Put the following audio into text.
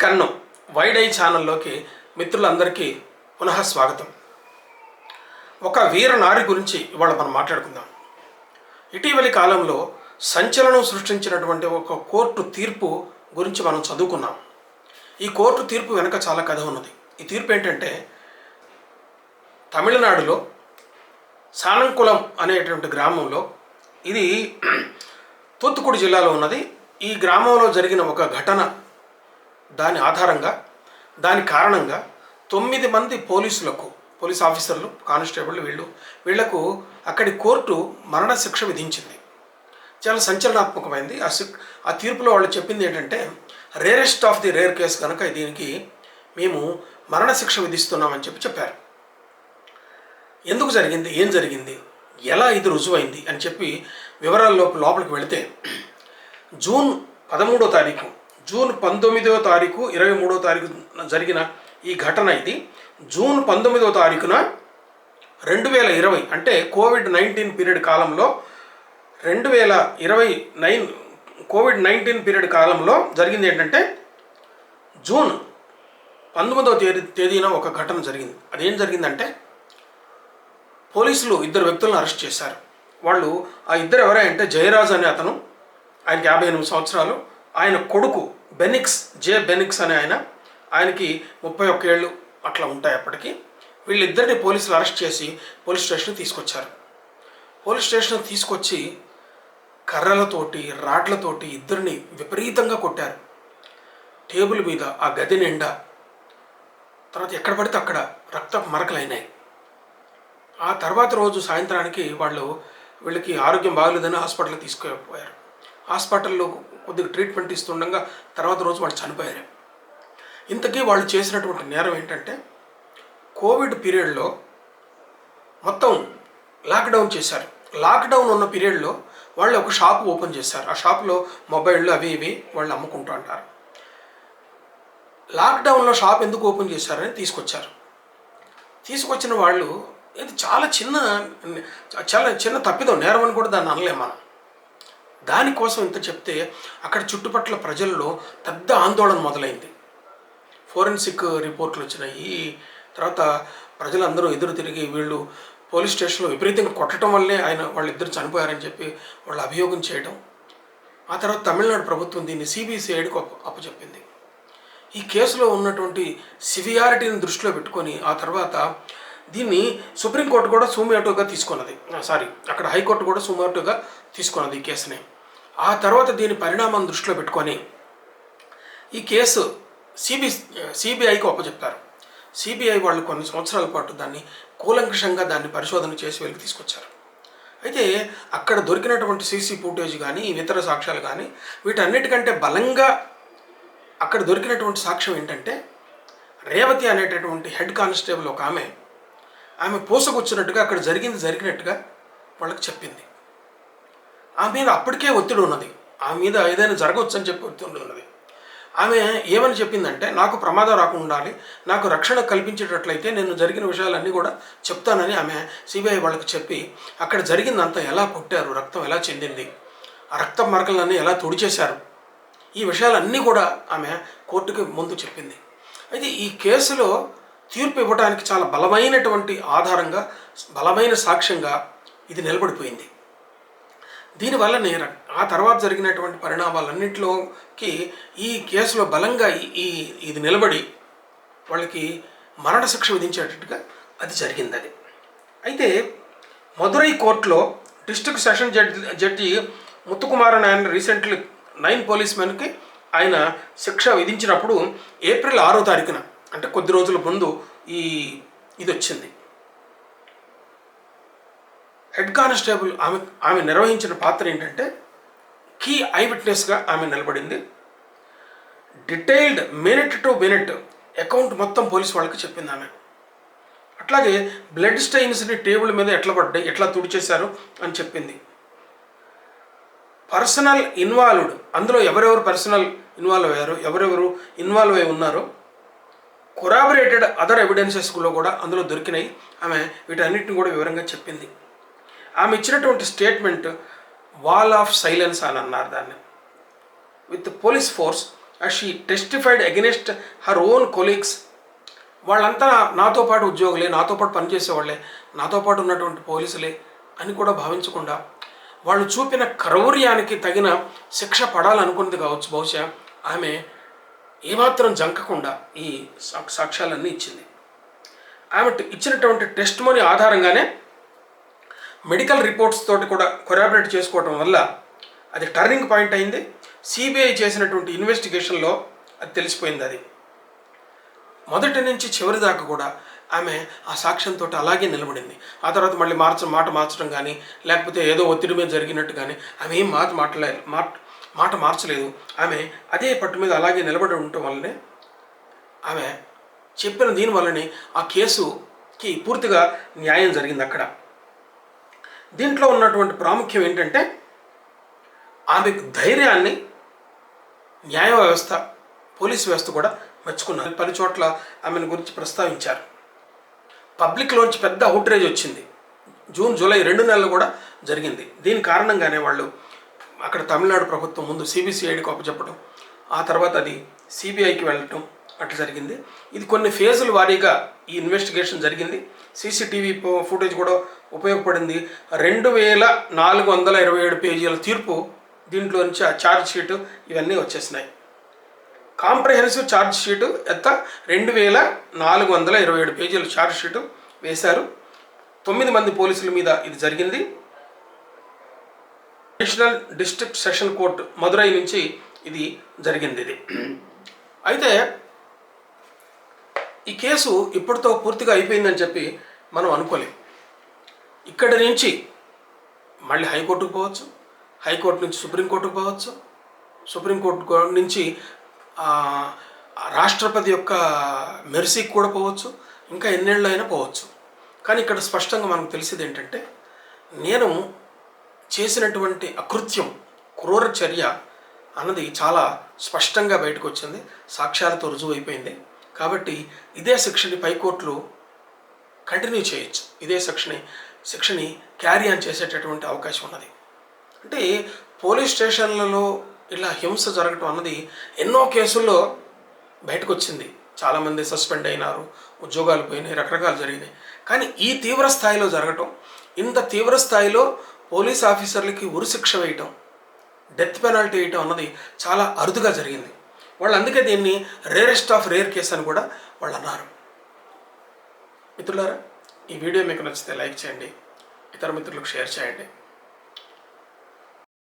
కన్ను wide I ఛానల్లోకి మిత్రులందరికీ పునః స్వాగతం. ఒక వీర నారి గురించి ఇవాళ మనం మాట్లాడుకుందాం. ఇటీవలి కాలంలో సంచలనం సృష్టించినటువంటి ఒక కోర్టు తీర్పు గురించి మనం చదువుకున్నాం. ఈ కోర్టు తీర్పు వెనక చాలా కథ ఉన్నది. ఈ తీర్పు ఏంటంటే, తమిళనాడులో సానంకుళం అనేటువంటి గ్రామంలో, ఇది తూత్తుకుడి జిల్లాలో ఉన్నది. ఈ గ్రామంలో జరిగిన ఒక ఘటన, దాని ఆధారంగా, దాని కారణంగా 9 మంది పోలీస్ ఆఫీసర్లు, కానిస్టేబుల్ వీళ్లకు అక్కడి కోర్టు మరణశిక్ష విధించింది. చాలా సంచలనాత్మకమైంది. ఆ తీర్పులో వాళ్ళు చెప్పింది ఏంటంటే, rarest of the rare case కనుక దీనికి మేము మరణశిక్ష విధిస్తున్నామని చెప్పారు. ఎందుకు జరిగింది, ఏం జరిగింది, ఎలా ఇది రుజువైంది అని చెప్పి వివరాల్లో లోపలికి వెళితే, జూన్ 19వ తారీఖు, జూన్ 19వ తారీఖు 23వ తారీఖు జరిగిన ఈ ఘటన ఇది. జూన్ 19వ తారీఖున 2020 అంటే కోవిడ్-19 పీరియడ్ కాలంలో, 2029 కోవిడ్-19 పీరియడ్ కాలంలో జరిగింది ఏంటంటే, జూన్ 19వ తేదీన ఒక ఘటన జరిగింది. అదేం జరిగిందంటే, పోలీసులు 2 వ్యక్తులను అరెస్ట్ చేశారు. వాళ్ళు ఆ ఇద్దరు ఎవరంటే, జయరాజ్ అనే అతను, ఆయనకి 58 సంవత్సరాలు, ఆయన కొడుకు బెనిక్స్ అనే ఆయనకి 31 ఏళ్ళు అట్లా ఉంటాయి అప్పటికి. వీళ్ళిద్దరిని పోలీసులు అరెస్ట్ చేసి పోలీస్ స్టేషన్కి తీసుకొచ్చారు. పోలీస్ స్టేషన్కి తీసుకొచ్చి కర్రలతోటి, రాడ్లతోటి ఇద్దరిని విపరీతంగా కొట్టారు. టేబుల్ మీద, ఆ గది నిండా, తర్వాత ఎక్కడ పడితే అక్కడ రక్తపు మరకలైనాయి. ఆ తర్వాత రోజు సాయంత్రానికి వీళ్ళకి ఆరోగ్యం బాగలేదని హాస్పిటల్కి తీసుకుపోయారు. హాస్పిటల్లో కొద్దిగా ట్రీట్మెంట్ ఇస్తుండగా తర్వాత రోజు వాళ్ళు చనిపోయారు. ఇంతకీ వాళ్ళు చేసినటువంటి నేరం ఏంటంటే, కోవిడ్ పీరియడ్లో మొత్తం లాక్డౌన్ చేశారు. లాక్డౌన్ ఉన్న పీరియడ్లో వాళ్ళు ఒక షాప్ ఓపెన్ చేశారు. ఆ షాప్లో మొబైళ్ళు అవి ఇవి వాళ్ళు అమ్ముకుంటూ అంటారు. లాక్డౌన్లో షాప్ ఎందుకు ఓపెన్ చేశారని తీసుకొచ్చిన వాళ్ళు, ఇది చాలా చిన్న తప్పిదం, నేరం అని కూడా దాన్ని అనలేం మనం. దానికోసం ఇంత చెప్తే అక్కడ చుట్టుపక్కల ప్రజల్లో పెద్ద ఆందోళన మొదలైంది. ఫోరెన్సిక్ రిపోర్ట్లు వచ్చినాయి. తర్వాత ప్రజలందరూ ఎదురు తిరిగి వీళ్ళు పోలీస్ స్టేషన్లో విపరీతంగా కొట్టడం వల్లే వాళ్ళిద్దరు చనిపోయారని చెప్పి వాళ్ళు అభియోగం చేయడం. ఆ తర్వాత తమిళనాడు ప్రభుత్వం దీన్ని CBCIDకి అప్పచెప్పింది. ఈ కేసులో ఉన్నటువంటి సివియారిటీని దృష్టిలో పెట్టుకొని ఆ తర్వాత దీన్ని సుప్రీంకోర్టు కూడా సుమోటోగా తీసుకున్నది. అక్కడ హైకోర్టు కూడా సుమోటోగా తీసుకున్నది ఈ కేసుని. ఆ తర్వాత దీని పరిణామాన్ని దృష్టిలో పెట్టుకొని ఈ కేసు CBIకి అప్పచెప్పారు. CBI వాళ్ళు కొన్ని సంవత్సరాల పాటు దాన్ని కూలంకషంగా పరిశోధన చేసి వెలికి తీసుకొచ్చారు. అయితే అక్కడ దొరికినటువంటి CC ఫుటేజ్ కానీ, ఇతర సాక్ష్యాలు కానీ, వీటన్నిటికంటే బలంగా అక్కడ దొరికినటువంటి సాక్ష్యం ఏంటంటే, రేవతి అనేటటువంటి హెడ్ కానిస్టేబుల్ ఒక ఆమె పోసకొచ్చినట్టుగా అక్కడ జరిగినట్టుగా వాళ్ళకి చెప్పింది. ఆమె మీద అప్పటికే ఒత్తిడి ఉన్నది. ఆమె మీద ఏదైనా జరగవచ్చు అని చెప్పి ఒత్తిడి ఉన్నది. ఆమె ఏమని చెప్పిందంటే, నాకు ప్రమాదం రాకుండా ఉండాలి, నాకు రక్షణ కల్పించేటట్లయితే నేను జరిగిన విషయాలన్నీ కూడా చెప్తానని ఆమె CBI వాళ్ళకి చెప్పి, అక్కడ జరిగిందంతా ఎలా కొట్టారు, రక్తం ఎలా చెందింది, ఆ రక్త మరకలన్నీ ఎలా తుడిచేశారు, ఈ విషయాలన్నీ కూడా ఆమె కోర్టుకి ముందు చెప్పింది. అయితే ఈ కేసులో తీర్పు ఇవ్వడానికి చాలా బలమైనటువంటి ఆధారంగా, బలమైన సాక్ష్యంగా ఇది నిలబడిపోయింది. దీనివల్ల ఆ తర్వాత జరిగినటువంటి పరిణామాలన్నింటిలోకి ఈ కేసులో బలంగా ఇది నిలబడి వాళ్ళకి మరణశిక్ష విధించేటట్టుగా అది జరిగింది. అయితే మదురై కోర్టులో డిస్ట్రిక్ట్ సెషన్ జడ్జి ముత్తుకుమారన్ ఆయన రీసెంట్లీ 9 పోలీస్ మెన్కి ఆయన శిక్ష విధించినప్పుడు ఏప్రిల్ 6వ తారీఖున, అంటే కొద్ది రోజుల ముందు ఇది వచ్చింది. హెడ్ కానిస్టేబుల్ ఆమె నిర్వహించిన పాత్ర ఏంటంటే, కీ ఐ విట్నెస్గా ఆమె నిలబడింది. Detailed minute to minute account మొత్తం పోలీస్ వాళ్ళకి చెప్పింది ఆమె. అట్లాగే బ్లడ్ స్టెయిన్స్ని టేబుల్ మీద ఎట్లా పడ్డాయి, ఎట్లా తుడిచేశారు అని చెప్పింది. పర్సనల్ ఇన్వాల్వ్డ్, అందులో ఎవరెవరు పర్సనల్ ఇన్వాల్వ్ అయ్యారో, ఎవరెవరు ఇన్వాల్వ్ అయి ఉన్నారో, కొరాబరేటెడ్ అదర్ ఎవిడెన్సెస్లో కూడా అందులో దొరికినాయి. ఆమె వీటన్నిటిని కూడా వివరంగా చెప్పింది. ఆమె ఇచ్చినటువంటి స్టేట్మెంట్ వాల్ ఆఫ్ సైలెన్స్ అని అన్నారు దాన్ని. With police force she testified against her own colleagues. వాళ్ళంతా నాతో పాటు ఉద్యోగులే, నాతో పాటు పనిచేసేవాళ్ళే, నాతో పాటు ఉన్నటువంటి పోలీసులే అని కూడా భావించకుండా వాళ్ళు చూపిన క్రౌర్యానికి తగిన శిక్ష పడాలనుకున్నది కావచ్చు. బహుశా ఆమె ఏమాత్రం జంకకుండా ఈ సాక్ష్యాలన్నీ ఇచ్చింది. ఆమె ఇచ్చినటువంటి టెస్టిమోనీ ఆధారంగానే మెడికల్ రిపోర్ట్స్ తోటి కూడా కొరాబరేట్ చేసుకోవటం వల్ల అది టర్నింగ్ పాయింట్ అయింది. సిబిఐ చేసినటువంటి ఇన్వెస్టిగేషన్లో అది తెలిసిపోయింది. అది మొదటి నుంచి చివరి దాకా కూడా ఆమె ఆ సాక్ష్యంతో అలాగే నిలబడింది. ఆ తర్వాత మళ్ళీ మాట మార్చడం కానీ, లేకపోతే ఏదో ఒత్తిడి మీద జరిగినట్టు కానీ ఆమె ఏం మాట మార్చలేదు. ఆమె అదే పట్టు మీద అలాగే నిలబడి ఉండటం వల్లనే ఆమె చెప్పిన దీనివల్లనే ఆ కేసుకి పూర్తిగా న్యాయం జరిగింది అక్కడ. దీంట్లో ఉన్నటువంటి ప్రాముఖ్యం ఏంటంటే ఆమె ధైర్యాన్ని న్యాయ వ్యవస్థ, పోలీస్ వ్యవస్థ కూడా మెచ్చుకున్నారు. 10 చోట్ల ఆమెను గురించి ప్రస్తావించారు. పబ్లిక్లోంచి పెద్ద అవుట్రేజ్ వచ్చింది. జూన్, జూలై 2 నెలలు కూడా జరిగింది. దీని కారణంగానే వాళ్ళు అక్కడ తమిళనాడు ప్రభుత్వం ముందు సిబిసిఐడికి అప్పచెప్పడం, ఆ తర్వాత అది సిబిఐకి వెళ్ళటం అట్లా జరిగింది. ఇది కొన్ని ఫేజుల వారీగా ఈ ఇన్వెస్టిగేషన్ జరిగింది. సీసీటీవీ ఫుటేజ్ కూడా ఉపయోగపడింది. 2427 పేజీల తీర్పు దీంట్లో నుంచి ఆ ఛార్జ్ షీటు ఇవన్నీ వచ్చేసినాయి. కాంప్రహెన్సివ్ ఛార్జ్ షీటు 2427 పేజీల ఛార్జ్ షీటు వేశారు. 9 మంది పోలీసుల మీద ఇది జరిగింది. National district session court Madurai నుంచి ఇది జరిగింది. ఇది అయితే ఈ కేసు ఇప్పటితో పూర్తిగా అయిపోయిందని చెప్పి మనం అనుకోలేం. ఇక్కడి నుంచి మళ్ళీ హైకోర్టుకు పోవచ్చు, హైకోర్టు నుంచి సుప్రీంకోర్టుకు పోవచ్చు, సుప్రీంకోర్టు నుంచి రాష్ట్రపతి యొక్క మెర్సీకి కూడా పోవచ్చు, ఇంకా ఎన్నేళ్ళు అయినా పోవచ్చు. కానీ ఇక్కడ స్పష్టంగా మనకు తెలిసేది ఏంటంటే నేను చేసినటువంటి అకృత్యం, క్రూర చర్య అన్నది చాలా స్పష్టంగా బయటకు వచ్చింది, సాక్ష్యాలతో రుజువైపోయింది. కాబట్టి ఇదే శిక్షని పైకోర్టులు కంటిన్యూ చేయొచ్చు, ఇదే శిక్షని క్యారీ ఆన్ చేసేటటువంటి అవకాశం ఉన్నది. అంటే పోలీస్ స్టేషన్లలో ఇలా హింస జరగటం అన్నది ఎన్నో కేసుల్లో బయటకు వచ్చింది. చాలామంది సస్పెండ్ అయినారు, ఉద్యోగాలు పోయినాయి, రకరకాలు జరిగినాయి. కానీ ఈ తీవ్ర స్థాయిలో జరగటం, ఇంత తీవ్ర స్థాయిలో పోలీస్ ఆఫీసర్లకి ఉరిశిక్ష వేయటం, డెత్ పెనాల్టీ వేయటం అన్నది చాలా అరుదుగా జరిగింది. వాళ్ళు అందుకే దీన్ని రేరెస్ట్ ఆఫ్ రేర్ కేసు అని కూడా వాళ్ళు అన్నారు. మిత్రులారా, ఈ వీడియో మీకు నచ్చితే లైక్ చేయండి, ఇతర మిత్రులకు షేర్ చేయండి.